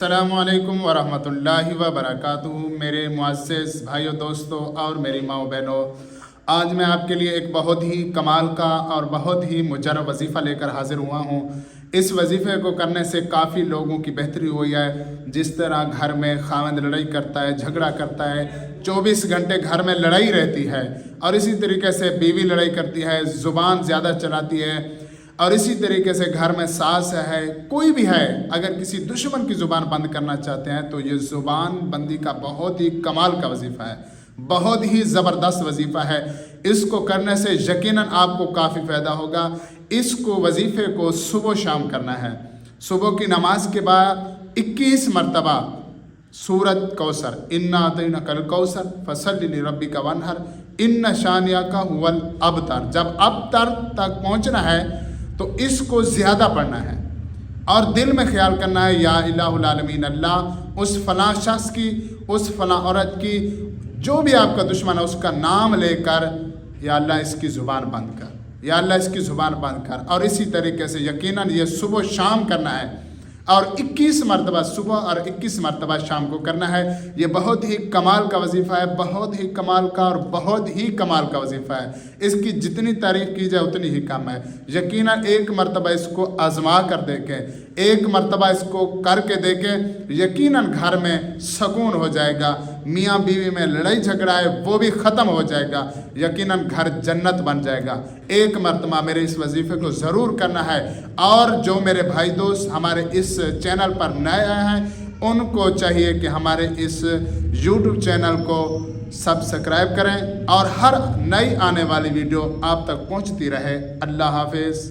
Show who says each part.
Speaker 1: السلام علیکم ورحمۃ اللہ وبرکاتہ میرے معزز بھائیوں دوستوں اور میری ماؤں بہنوں، آج میں آپ کے لیے ایک بہت ہی کمال کا اور بہت ہی مجرب وظیفہ لے کر حاضر ہوا ہوں۔ اس وظیفے کو کرنے سے کافی لوگوں کی بہتری ہوئی ہے۔ جس طرح گھر میں خاوند لڑائی کرتا ہے، جھگڑا کرتا ہے، 24 گھنٹے گھر میں لڑائی رہتی ہے، اور اسی طریقے سے بیوی لڑائی کرتی ہے، زبان زیادہ چلاتی ہے، اور اسی طریقے سے گھر میں ساس ہے، کوئی بھی ہے، اگر کسی دشمن کی زبان بند کرنا چاہتے ہیں تو یہ زبان بندی کا بہت ہی کمال کا وظیفہ ہے، بہت ہی زبردست وظیفہ ہے۔ اس کو کرنے سے یقیناً آپ کو کافی فائدہ ہوگا۔ اس کو وظیفے کو صبح و شام کرنا ہے۔ صبح کی نماز کے بعد 21 مرتبہ سورۃ کوثر، انا اعطیناک الکوثر فصلی لربک وانحر ان شانئک هو الابتر، جب ابتر تک پہنچنا ہے تو اس کو زیادہ پڑھنا ہے، اور دل میں خیال کرنا ہے یا الہ العالمین اللہ، اس فلاں شخص کی، اس فلاں عورت کی، جو بھی آپ کا دشمن ہے اس کا نام لے کر یا اللہ اس کی زبان بند کر، یا اللہ اس کی زبان بند کر، اور اسی طریقے سے یقیناً یہ صبح و شام کرنا ہے، اور 21 مرتبہ صبح اور 21 مرتبہ شام کو کرنا ہے۔ یہ بہت ہی کمال کا وظیفہ ہے، بہت ہی کمال کا اور بہت ہی کمال کا وظیفہ ہے۔ اس کی جتنی تعریف کی جائے اتنی ہی کم ہے۔ یقیناً ایک مرتبہ اس کو آزما کر دیکھیں، ایک مرتبہ اس کو کر کے دیکھیں، یقیناً گھر میں سکون ہو جائے گا۔ میاں بیوی میں لڑائی جھگڑا ہے وہ بھی ختم ہو جائے گا، یقیناً گھر جنت بن جائے گا۔ ایک مرتبہ میرے اس وظیفے کو ضرور کرنا ہے، اور جو میرے بھائی دوست ہمارے اس چینل پر نئے آئے ہیں ان کو چاہیے کہ ہمارے اس یوٹیوب چینل کو سبسکرائب کریں، اور ہر نئی آنے والی ویڈیو آپ تک پہنچتی رہے۔ اللہ حافظ۔